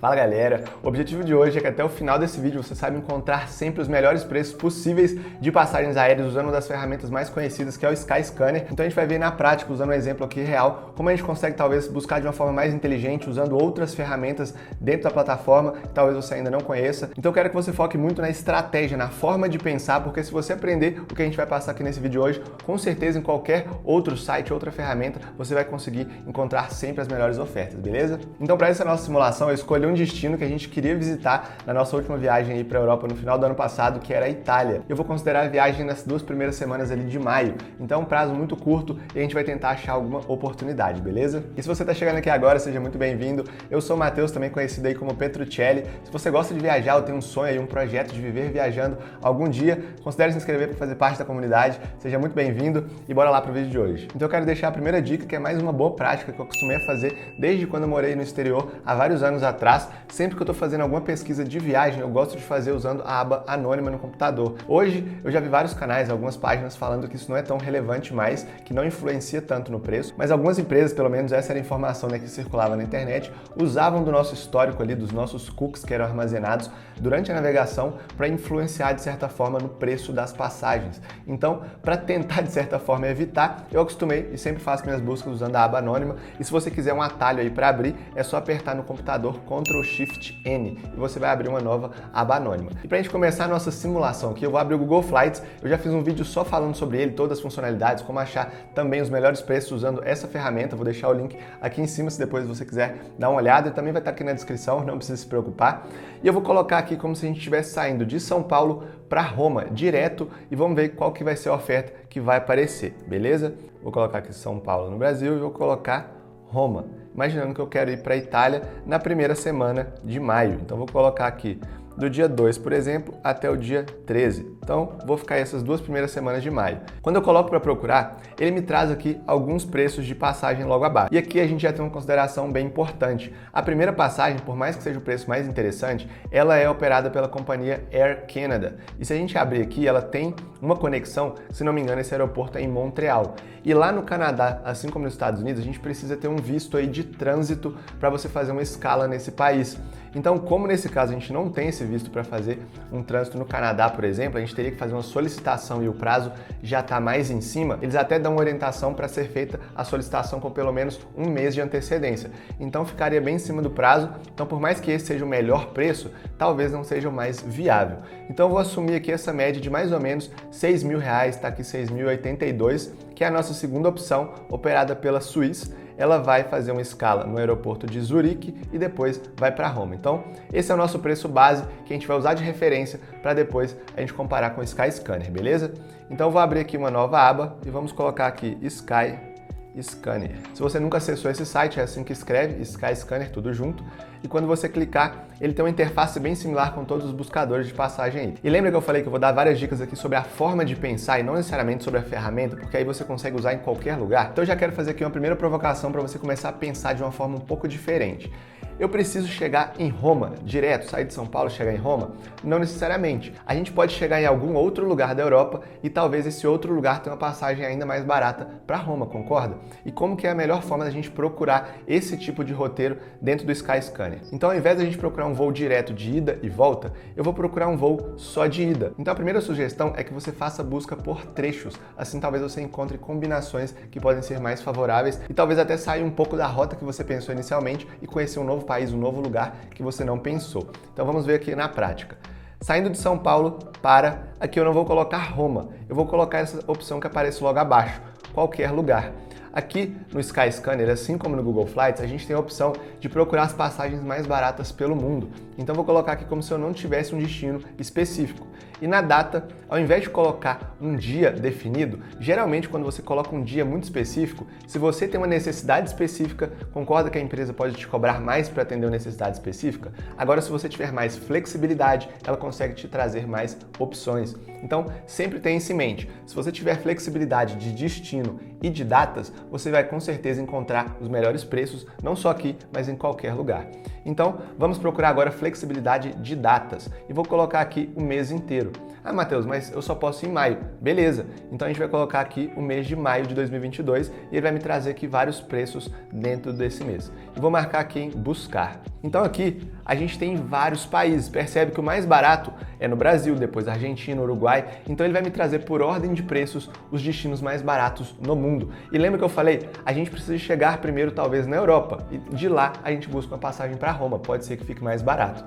Fala galera, o objetivo de hoje é que até o final desse vídeo você saiba encontrar sempre os melhores preços possíveis de passagens aéreas usando uma das ferramentas mais conhecidas que é o Skyscanner. Então a gente vai ver na prática, usando um exemplo aqui real, como a gente consegue talvez buscar de uma forma mais inteligente usando outras ferramentas dentro da plataforma que talvez você ainda não conheça. Então eu quero que você foque muito na estratégia, na forma de pensar, porque se você aprender o que a gente vai passar aqui nesse vídeo hoje, com certeza em qualquer outro site, outra ferramenta, você vai conseguir encontrar sempre as melhores ofertas, beleza? Então para essa nossa simulação eu escolhi um destino que a gente queria visitar na nossa última viagem para a Europa no final do ano passado, que era a Itália. Eu vou considerar a viagem nas 2 primeiras semanas ali de maio, então é um prazo muito curto e a gente vai tentar achar alguma oportunidade, beleza? E se você está chegando aqui agora, seja muito bem-vindo. Eu sou o Matheus, também conhecido aí como Petruccelli. Se você gosta de viajar ou tem um sonho aí, um projeto de viver viajando algum dia, considere se inscrever para fazer parte da comunidade. Seja muito bem-vindo e bora lá pro vídeo de hoje. Então eu quero deixar a primeira dica, que é mais uma boa prática que eu costumei fazer desde quando eu morei no exterior há vários anos atrás. Sempre que eu estou fazendo alguma pesquisa de viagem, eu gosto de fazer usando a aba anônima no computador. Hoje, eu já vi vários canais, algumas páginas falando que isso não é tão relevante mais, que não influencia tanto no preço, mas algumas empresas, pelo menos essa era a informação, né, que circulava na internet, usavam do nosso histórico ali, dos nossos cookies que eram armazenados durante a navegação para influenciar, de certa forma, no preço das passagens. Então, para tentar, de certa forma, evitar, eu acostumei e sempre faço minhas buscas usando a aba anônima, e se você quiser um atalho aí para abrir, é só apertar no computador Ctrl+Shift+N e você vai abrir uma nova aba anônima. E para a gente começar a nossa simulação aqui, eu vou abrir o Google Flights. Eu já fiz um vídeo só falando sobre ele, todas as funcionalidades, como achar também os melhores preços usando essa ferramenta. Vou deixar o link aqui em cima se depois você quiser dar uma olhada, e também vai estar aqui na descrição, não precisa se preocupar. E eu vou colocar aqui como se a gente estivesse saindo de São Paulo para Roma, direto, e vamos ver qual que vai ser a oferta que vai aparecer, beleza? Vou colocar aqui São Paulo no Brasil e vou colocar Roma, imaginando que eu quero ir para a Itália na primeira semana de maio. Então vou colocar aqui do dia 2, por exemplo, até o dia 13. Então, vou ficar aí essas 2 primeiras semanas de maio. Quando eu coloco para procurar, ele me traz aqui alguns preços de passagem logo abaixo. E aqui a gente já tem uma consideração bem importante. A primeira passagem, por mais que seja o preço mais interessante, ela é operada pela companhia Air Canada. E se a gente abrir aqui, ela tem uma conexão, se não me engano, esse aeroporto é em Montreal. E lá no Canadá, assim como nos Estados Unidos, a gente precisa ter um visto aí de trânsito para você fazer uma escala nesse país. Então, como nesse caso a gente não tem esse visto para fazer um trânsito no Canadá, por exemplo, a gente teria que fazer uma solicitação e o prazo já está mais em cima, eles até dão uma orientação para ser feita a solicitação com pelo menos 1 mês de antecedência. Então, ficaria bem em cima do prazo. Então, por mais que esse seja o melhor preço, talvez não seja o mais viável. Então, eu vou assumir aqui essa média de mais ou menos R$6.000, está aqui 6.082, que é a nossa segunda opção, operada pela Swiss. Ela vai fazer uma escala no aeroporto de Zurique e depois vai para Roma. Então, esse é o nosso preço base que a gente vai usar de referência para depois a gente comparar com o Skyscanner, beleza? Então, eu vou abrir aqui uma nova aba e vamos colocar aqui Skyscanner. Se você nunca acessou esse site, é assim que escreve, Skyscanner, tudo junto. E quando você clicar, ele tem uma interface bem similar com todos os buscadores de passagem aí. E lembra que eu falei que eu vou dar várias dicas aqui sobre a forma de pensar e não necessariamente sobre a ferramenta, porque aí você consegue usar em qualquer lugar? Então eu já quero fazer aqui uma primeira provocação para você começar a pensar de uma forma um pouco diferente. Eu preciso chegar em Roma, direto, sair de São Paulo e chegar em Roma? Não necessariamente. A gente pode chegar em algum outro lugar da Europa e talvez esse outro lugar tenha uma passagem ainda mais barata para Roma, concorda? E como que é a melhor forma da gente procurar esse tipo de roteiro dentro do Skyscanner? Então, ao invés da gente procurar um voo direto de ida e volta, eu vou procurar um voo só de ida. Então, a primeira sugestão é que você faça a busca por trechos. Assim, talvez você encontre combinações que podem ser mais favoráveis e talvez até saia um pouco da rota que você pensou inicialmente e conhecer um novo país, um novo lugar que você não pensou. Então vamos ver aqui na prática. Saindo de São Paulo para, aqui eu não vou colocar Roma, eu vou colocar essa opção que aparece logo abaixo, qualquer lugar. Aqui no Skyscanner, assim como no Google Flights, a gente tem a opção de procurar as passagens mais baratas pelo mundo. Então vou colocar aqui como se eu não tivesse um destino específico. E na data, ao invés de colocar um dia definido, geralmente quando você coloca um dia muito específico, se você tem uma necessidade específica, concorda que a empresa pode te cobrar mais para atender uma necessidade específica? Agora, se você tiver mais flexibilidade, ela consegue te trazer mais opções. Então, sempre tenha isso em mente. Se você tiver flexibilidade de destino e de datas, você vai com certeza encontrar os melhores preços, não só aqui, mas em qualquer lugar. Então, vamos procurar agora flexibilidade de datas e vou colocar aqui o mês inteiro. Ah, Matheus, mas eu só posso em maio. Beleza, então a gente vai colocar aqui o mês de maio de 2022 e ele vai me trazer aqui vários preços dentro desse mês. E vou marcar aqui em buscar. Então aqui a gente tem vários países, percebe que o mais barato é no Brasil, depois Argentina, Uruguai, então ele vai me trazer por ordem de preços os destinos mais baratos no mundo. E lembra que eu falei, a gente precisa chegar primeiro talvez na Europa e de lá a gente busca uma passagem para Roma, pode ser que fique mais barato.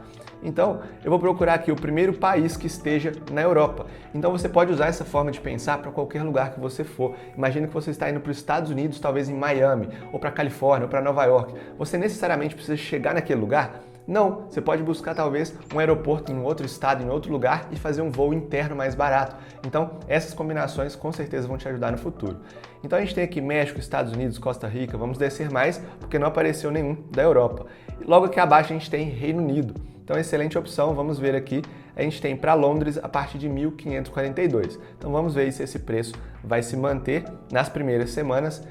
Então, eu vou procurar aqui o primeiro país que esteja na Europa. Então, você pode usar essa forma de pensar para qualquer lugar que você for. Imagina que você está indo para os Estados Unidos, talvez em Miami, ou para Califórnia, ou para Nova York. Você necessariamente precisa chegar naquele lugar? Não, você pode buscar talvez um aeroporto em outro estado, em outro lugar e fazer um voo interno mais barato. Então, essas combinações com certeza vão te ajudar no futuro. Então a gente tem aqui México, Estados Unidos, Costa Rica, vamos descer mais porque não apareceu nenhum da Europa. E logo aqui abaixo a gente tem Reino Unido. Então, excelente opção, vamos ver aqui, a gente tem para Londres a partir de 1.542. Então vamos ver se esse preço vai se manter nas primeiras semanas.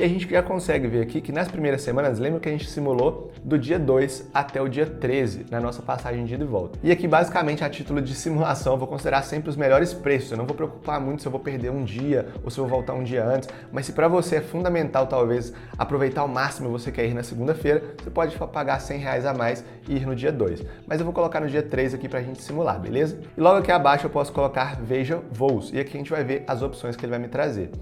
E a gente já consegue ver aqui que nas primeiras semanas, lembra que a gente simulou do dia 2 até o dia 13 na nossa passagem de ida e volta. E aqui basicamente a título de simulação eu vou considerar sempre os melhores preços, eu não vou preocupar muito se eu vou perder um dia ou se eu vou voltar um dia antes, mas se para você é fundamental talvez aproveitar ao máximo e você quer ir na segunda-feira, você pode pagar R$100 a mais e ir no dia 2. Mas eu vou colocar no dia 3 aqui pra gente simular, beleza? E logo aqui abaixo eu posso colocar Veja Voos e aqui a gente vai ver as opções que ele vai me trazer.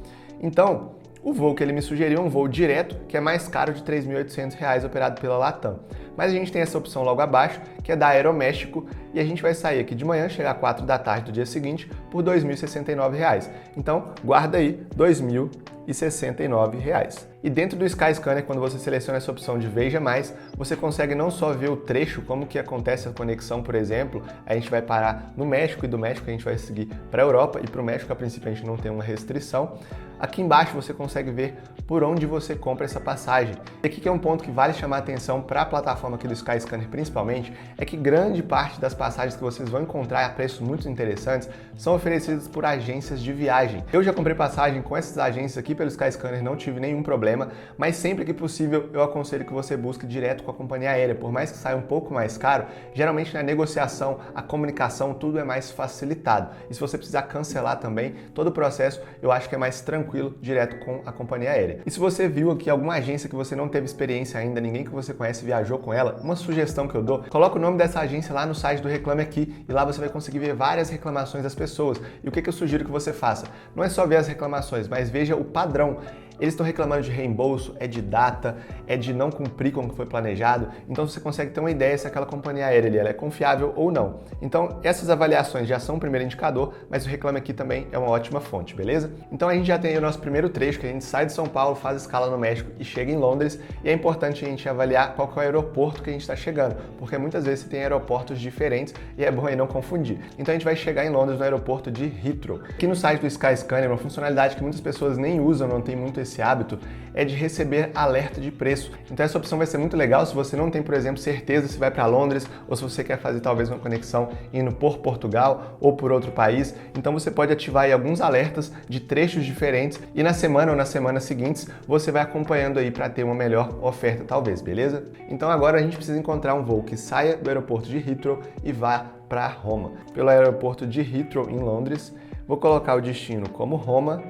Então, o voo que ele me sugeriu é um voo direto, que é mais caro de R$ 3.800 operado pela Latam. Mas a gente tem essa opção logo abaixo, que é da Aeroméxico, e a gente vai sair aqui de manhã, chegar às 4 da tarde do dia seguinte, por R$ 2.069. Então, guarda aí, R$ 2.069. E dentro do Skyscanner, quando você seleciona essa opção de Veja Mais, você consegue não só ver o trecho, como que acontece a conexão, por exemplo, a gente vai parar no México e do México a gente vai seguir para a Europa e para o México a princípio a gente não tem uma restrição. Aqui embaixo você consegue ver por onde você compra essa passagem. E aqui que é um ponto que vale chamar a atenção para a plataforma aqui do Skyscanner principalmente, é que grande parte das passagens que vocês vão encontrar a preços muito interessantes são oferecidas por agências de viagem. Eu já comprei passagem com essas agências aqui pelo Skyscanner, não tive nenhum problema, mas sempre que possível eu aconselho que você busque direto com a companhia aérea, por mais que saia um pouco mais caro, geralmente na negociação, a comunicação, tudo é mais facilitado. E se você precisar cancelar também, todo o processo eu acho que é mais tranquilo direto com a companhia aérea. E se você viu aqui alguma agência que você não teve experiência ainda, ninguém que você conhece viajou com ela, uma sugestão que eu dou, coloca o nome dessa agência lá no site do Reclame Aqui e lá você vai conseguir ver várias reclamações das pessoas. E o que eu sugiro que você faça? Não é só ver as reclamações, mas veja o padrão. Eles estão reclamando de reembolso, é de data, é de não cumprir com o que foi planejado, então você consegue ter uma ideia se aquela companhia aérea ali, ela é confiável ou não. Então essas avaliações já são um primeiro indicador, mas o Reclame Aqui também é uma ótima fonte, beleza? Então a gente já tem aí o nosso primeiro trecho, que a gente sai de São Paulo, faz escala no México e chega em Londres, e é importante a gente avaliar qual que é o aeroporto que a gente está chegando, porque muitas vezes você tem aeroportos diferentes e é bom aí não confundir. Então a gente vai chegar em Londres no aeroporto de Heathrow. Aqui no site do Skyscanner, uma funcionalidade que muitas pessoas nem usam, não tem muito esse hábito, é de receber alerta de preço. Então essa opção vai ser muito legal se você não tem, por exemplo, certeza se vai para Londres ou se você quer fazer talvez uma conexão indo por Portugal ou por outro país. Então você pode ativar aí alguns alertas de trechos diferentes e na semana ou nas semanas seguintes você vai acompanhando aí para ter uma melhor oferta talvez, beleza? Então agora a gente precisa encontrar um voo que saia do aeroporto de Heathrow e vá para Roma. Pelo aeroporto de Heathrow em Londres, vou colocar o destino como Roma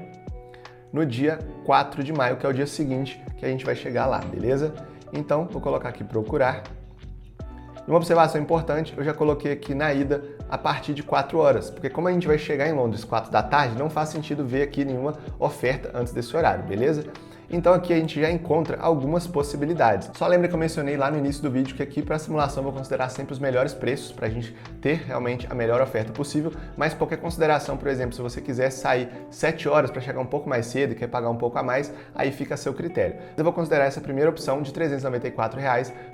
no dia 4 de maio, que é o dia seguinte que a gente vai chegar lá, beleza? Então, vou colocar aqui procurar. Uma observação importante, eu já coloquei aqui na ida a partir de 4 horas, porque como a gente vai chegar em Londres 4 da tarde, não faz sentido ver aqui nenhuma oferta antes desse horário, beleza? Então aqui a gente já encontra algumas possibilidades. Só lembra que eu mencionei lá no início do vídeo que aqui para a simulação eu vou considerar sempre os melhores preços para a gente ter realmente a melhor oferta possível, mas qualquer consideração, por exemplo, se você quiser sair 7 horas para chegar um pouco mais cedo e quer pagar um pouco a mais, aí fica a seu critério. Eu vou considerar essa primeira opção de R$ 394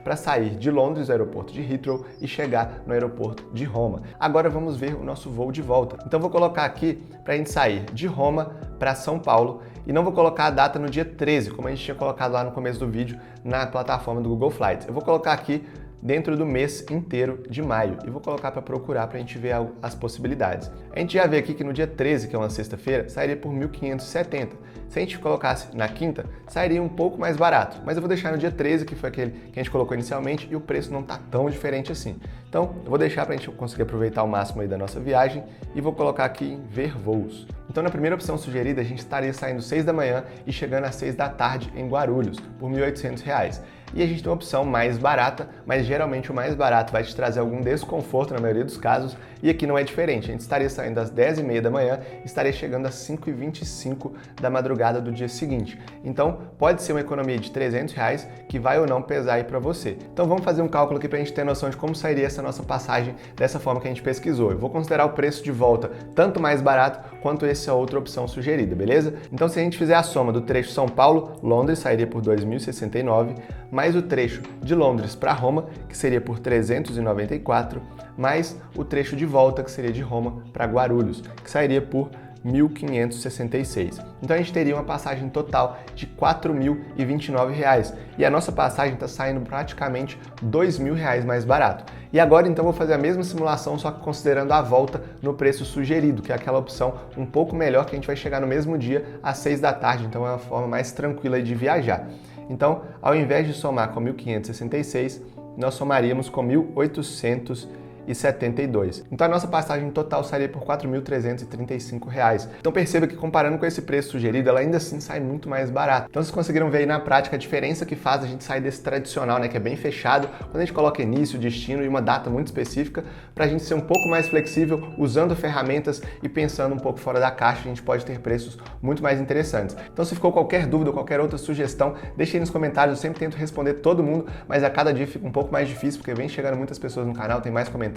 para sair de Londres, do aeroporto de Heathrow, e chegar no aeroporto de Roma. Agora vamos ver o nosso voo de volta. Então vou colocar aqui para a gente sair de Roma para São Paulo e não vou colocar a data no dia 13, como a gente tinha colocado lá no começo do vídeo na plataforma do Google Flights. Eu vou colocar aqui dentro do mês inteiro de maio. E vou colocar para procurar para a gente ver as possibilidades. A gente já vê aqui que no dia 13, que é uma sexta-feira, sairia por 1.570. Se a gente colocasse na quinta, sairia um pouco mais barato. Mas eu vou deixar no dia 13, que foi aquele que a gente colocou inicialmente, e o preço não está tão diferente assim. Então, eu vou deixar para a gente conseguir aproveitar o máximo aí da nossa viagem e vou colocar aqui em ver voos. Então, na primeira opção sugerida, a gente estaria saindo 6 da manhã e chegando às 6 da tarde em Guarulhos, por R$ 1.800. E a gente tem uma opção mais barata, mas geralmente o mais barato vai te trazer algum desconforto na maioria dos casos, e aqui não é diferente. A gente estaria saindo às 10h30 da manhã e estaria chegando às 5h25 da madrugada do dia seguinte. Então, pode ser uma economia de R$ 300 que vai ou não pesar aí para você. Então, vamos fazer um cálculo aqui para a gente ter noção de como sairia essa nossa passagem dessa forma que a gente pesquisou. Eu vou considerar o preço de volta tanto mais barato quanto essa outra opção sugerida, beleza? Então, se a gente fizer a soma do trecho São Paulo-Londres, sairia por 2.069, mais o trecho de Londres para Roma, que seria por 394, mais o trecho de volta, que seria de Roma para Guarulhos, que sairia por 1.566. Então a gente teria uma passagem total de R$ 4.029 e a nossa passagem está saindo praticamente R$ 2.000 mais barato. E agora então vou fazer a mesma simulação, só que considerando a volta no preço sugerido, que é aquela opção um pouco melhor, que a gente vai chegar no mesmo dia às 6 da tarde, então é uma forma mais tranquila de viajar. Então, ao invés de somar com 1.566, nós somaríamos com 1.872. Então a nossa passagem total sairia por R$ 4.335. Então perceba que comparando com esse preço sugerido, ela ainda assim sai muito mais barata. Então vocês conseguiram ver aí na prática a diferença que faz a gente sair desse tradicional, né, que é bem fechado, quando a gente coloca início, destino e uma data muito específica, para a gente ser um pouco mais flexível, usando ferramentas e pensando um pouco fora da caixa, a gente pode ter preços muito mais interessantes. Então se ficou qualquer dúvida ou qualquer outra sugestão, deixe aí nos comentários, eu sempre tento responder todo mundo, mas a cada dia fica um pouco mais difícil, porque vem chegando muitas pessoas no canal, tem mais comentários,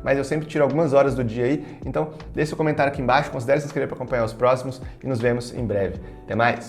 mas eu sempre tiro algumas horas do dia aí, então deixe seu comentário aqui embaixo, considere se inscrever para acompanhar os próximos e nos vemos em breve. Até mais!